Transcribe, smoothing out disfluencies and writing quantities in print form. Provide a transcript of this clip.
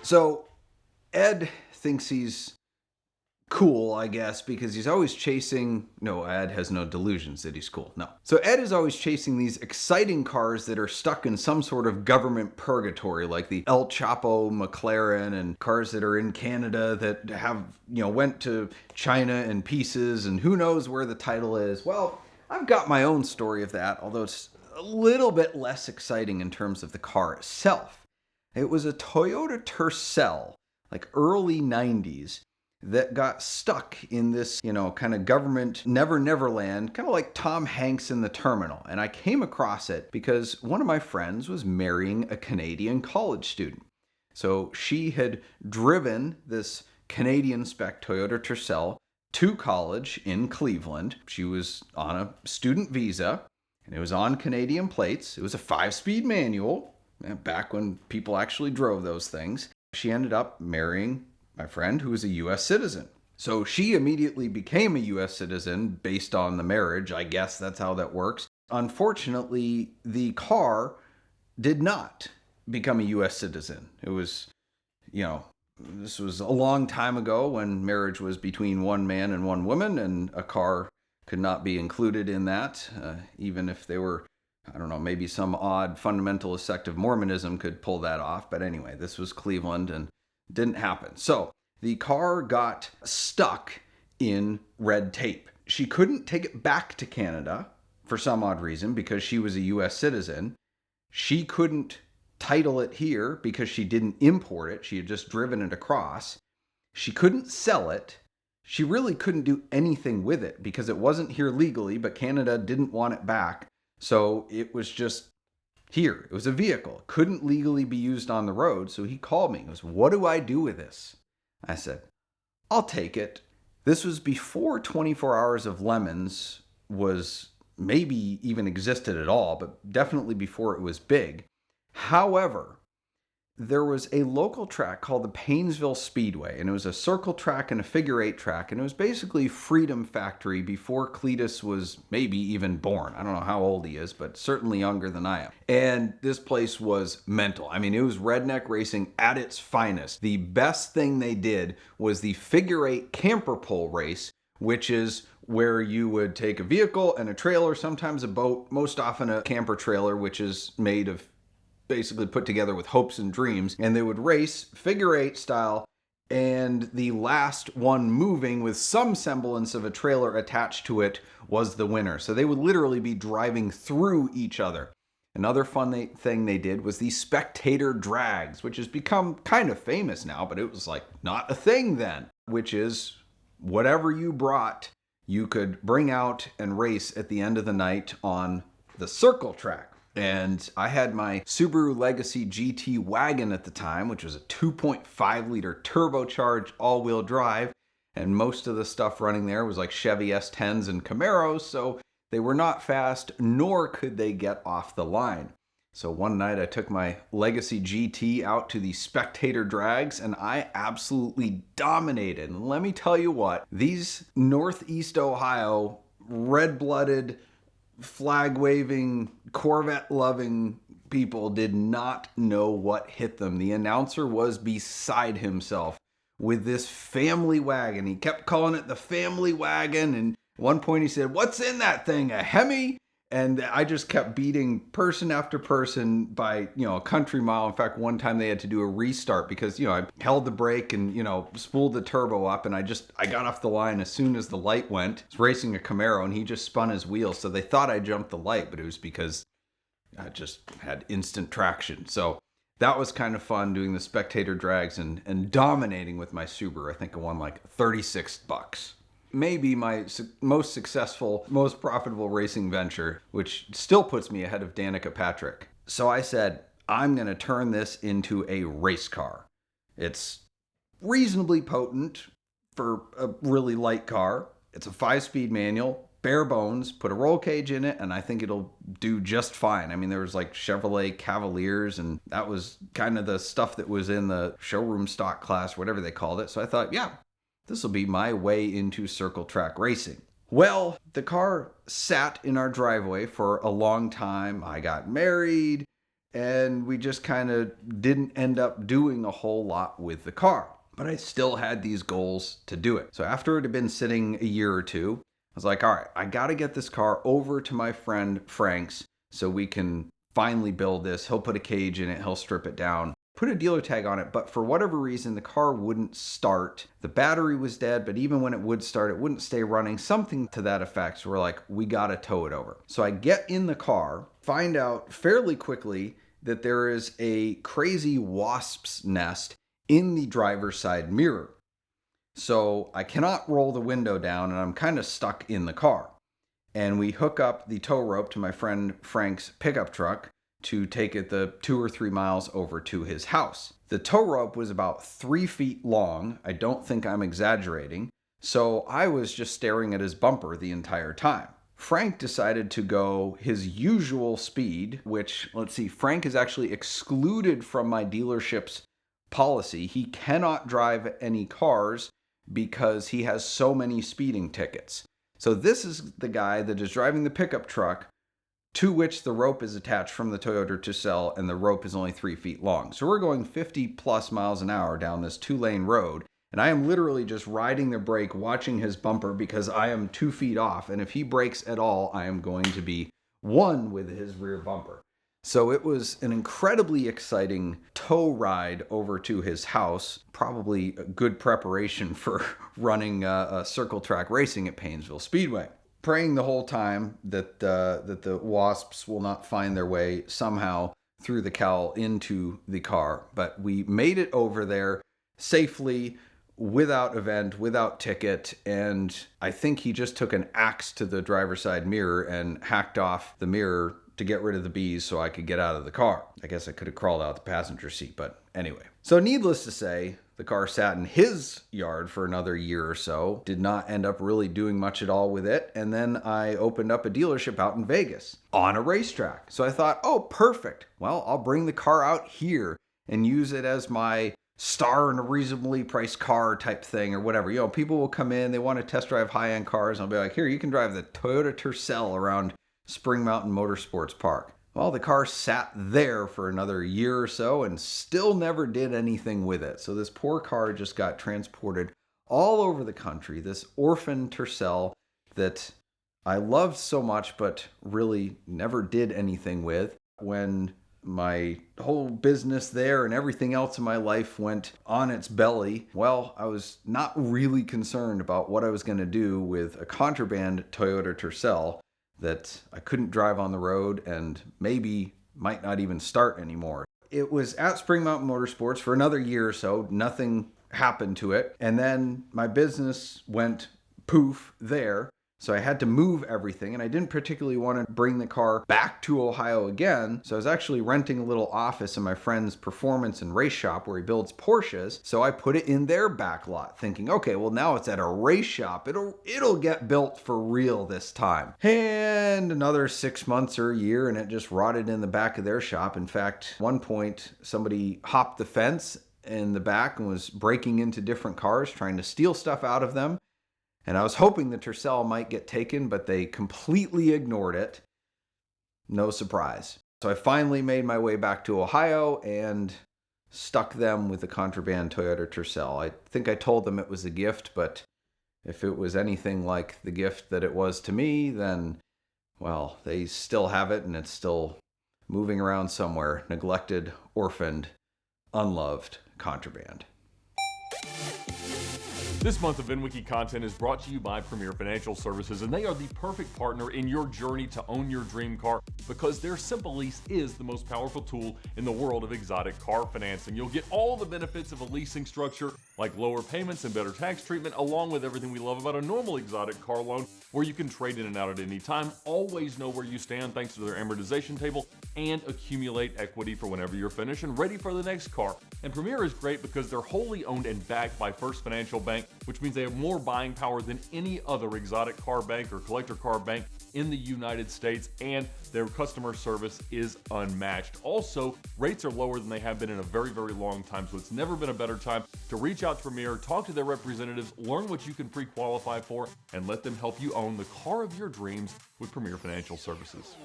So Ed thinks he's cool, I guess, because he's always chasing. No, Ed has no delusions that he's cool. No. So Ed is always chasing these exciting cars that are stuck in some sort of government purgatory, like the El Chapo McLaren and cars that are in Canada that have, went to China in pieces, and who knows where the title is. Well, I've got my own story of that, although it's a little bit less exciting in terms of the car itself. It was a Toyota Tercel, like early 90s, that got stuck in this, kind of government never land, kind of like Tom Hanks in The Terminal. And I came across it because one of my friends was marrying a Canadian college student. So she had driven this Canadian spec Toyota Tercel to college in Cleveland. She was on a student visa, and it was on Canadian plates. It was a 5-speed manual, back when people actually drove those things. She ended up marrying my friend, who was a U.S. citizen. So she immediately became a U.S. citizen based on the marriage. I guess that's how that works. Unfortunately, the car did not become a U.S. citizen. It was, this was a long time ago when marriage was between one man and one woman, and a car could not be included in that, even if they were, I don't know, maybe some odd fundamentalist sect of Mormonism could pull that off. But anyway, this was Cleveland and didn't happen. So the car got stuck in red tape. She couldn't take it back to Canada for some odd reason because she was a U.S. citizen. She couldn't title it here because she didn't import it. She had just driven it across. She couldn't sell it. She really couldn't do anything with it because it wasn't here legally, but Canada didn't want it back. So it was just here. It was a vehicle. Couldn't legally be used on the road. So he called me. He goes, "What do I do with this?" I said, "I'll take it." This was before 24 Hours of Lemons was maybe even existed at all, but definitely before it was big. However, there was a local track called the Paynesville Speedway, and it was a circle track and a figure eight track, and it was basically Freedom Factory before Cletus was maybe even born. I don't know how old he is, but certainly younger than I am. And this place was mental. I mean, it was redneck racing at its finest. The best thing they did was the figure eight camper pole race, which is where you would take a vehicle and a trailer, sometimes a boat, most often a camper trailer, which is made of basically put together with hopes and dreams, and they would race figure eight style, and the last one moving with some semblance of a trailer attached to it was the winner. So they would literally be driving through each other. Another fun thing they did was the spectator drags, which has become kind of famous now, but it was like not a thing then, which is whatever you brought, you could bring out and race at the end of the night on the circle track. And I had my Subaru Legacy GT wagon at the time, which was a 2.5 liter turbocharged all-wheel drive. And most of the stuff running there was like Chevy S10s and Camaros, so they were not fast, nor could they get off the line. So one night I took my Legacy GT out to the spectator drags, and I absolutely dominated. And let me tell you what, these Northeast Ohio red-blooded, flag-waving, Corvette-loving people did not know what hit them. The announcer was beside himself with this family wagon. He kept calling it the family wagon, and at one point he said, "What's in that thing, a Hemi?" And I just kept beating person after person by, a country mile. In fact, one time they had to do a restart because, I held the brake and, spooled the turbo up, and I got off the line as soon as the light went. I was racing a Camaro, and he just spun his wheels. So they thought I jumped the light, but it was because I just had instant traction. So that was kind of fun, doing the spectator drags and dominating with my Subaru. I think I won like $36. Maybe my most successful, most profitable racing venture, which still puts me ahead of Danica Patrick. So I said, I'm going to turn this into a race car. It's reasonably potent for a really light car. It's a 5-speed manual, bare bones, put a roll cage in it, and I think it'll do just fine. I mean, there was like Chevrolet Cavaliers, and that was kind of the stuff that was in the showroom stock class, whatever they called it. So I thought, yeah, this will be my way into circle track racing. Well, the car sat in our driveway for a long time. I got married, and we just kind of didn't end up doing a whole lot with the car. But I still had these goals to do it. So after it had been sitting a year or two, I was like, all right, I got to get this car over to my friend Frank's so we can finally build this. He'll put a cage in it, he'll strip it down, put a dealer tag on it, but for whatever reason, the car wouldn't start. The battery was dead, but even when it would start, it wouldn't stay running, something to that effect. So we're like, we got to tow it over. So I get in the car, find out fairly quickly that there is a crazy wasp's nest in the driver's side mirror. So I cannot roll the window down and I'm kind of stuck in the car. And we hook up the tow rope to my friend Frank's pickup truck to take it the 2 or 3 miles over to his house. The tow rope was about 3 feet long. I don't think I'm exaggerating. So I was just staring at his bumper the entire time. Frank decided to go his usual speed, which, let's see, Frank is actually excluded from my dealership's policy. He cannot drive any cars because he has so many speeding tickets. So this is the guy that is driving the pickup truck to which the rope is attached from the Toyota Tercel, and the rope is only 3 feet long. So we're going 50 plus miles an hour down this 2-lane road, and I am literally just riding the brake, watching his bumper because I am 2 feet off, and if he brakes at all, I am going to be one with his rear bumper. So it was an incredibly exciting tow ride over to his house, probably a good preparation for running a circle track racing at Paynesville Speedway. Praying the whole time that the wasps will not find their way somehow through the cowl into the car. But we made it over there safely, without event, without ticket, and I think he just took an axe to the driver's side mirror and hacked off the mirror to get rid of the bees so I could get out of the car. I guess I could have crawled out the passenger seat, but anyway. So needless to say, the car sat in his yard for another year or so, did not end up really doing much at all with it, and then I opened up a dealership out in Vegas on a racetrack. So I thought, oh, perfect. Well, I'll bring the car out here and use it as my star in a reasonably priced car type thing or whatever. You know, people will come in, they want to test drive high-end cars, and I'll be like, here, you can drive the Toyota Tercel around Spring Mountain Motorsports Park. Well, the car sat there for another year or so and still never did anything with it. So this poor car just got transported all over the country, this orphaned Tercel that I loved so much but really never did anything with. When my whole business there and everything else in my life went on its belly, well, I was not really concerned about what I was going to do with a contraband Toyota Tercel that I couldn't drive on the road and maybe might not even start anymore. It was at Spring Mountain Motorsports for another year or so. Nothing happened to it. And then my business went poof there. So I had to move everything, and I didn't particularly want to bring the car back to Ohio again. So I was actually renting a little office in my friend's performance and race shop where he builds Porsches. So I put it in their back lot thinking, okay, well now it's at a race shop. It'll get built for real this time. And another 6 months or a year and it just rotted in the back of their shop. In fact, at one point somebody hopped the fence in the back and was breaking into different cars trying to steal stuff out of them. And I was hoping the Tercel might get taken, but they completely ignored it. No surprise. So I finally made my way back to Ohio and stuck them with the contraband Toyota Tercel. I think I told them it was a gift, but if it was anything like the gift that it was to me, then, well, they still have it and it's still moving around somewhere. Neglected, orphaned, unloved contraband. This month of VINwiki content is brought to you by Premier Financial Services, and they are the perfect partner in your journey to own your dream car because their Simple Lease is the most powerful tool in the world of exotic car financing. You'll get all the benefits of a leasing structure like lower payments and better tax treatment, along with everything we love about a normal exotic car loan where you can trade in and out at any time, always know where you stand thanks to their amortization table, and accumulate equity for whenever you're finished and ready for the next car. And Premier is great because they're wholly owned and backed by First Financial Bank, which means they have more buying power than any other exotic car bank or collector car bank in the United States, and their customer service is unmatched. Also, rates are lower than they have been in a very, very long time, so it's never been a better time to reach out to Premier, talk to their representatives, learn what you can pre-qualify for, and let them help you own the car of your dreams with Premier Financial Services.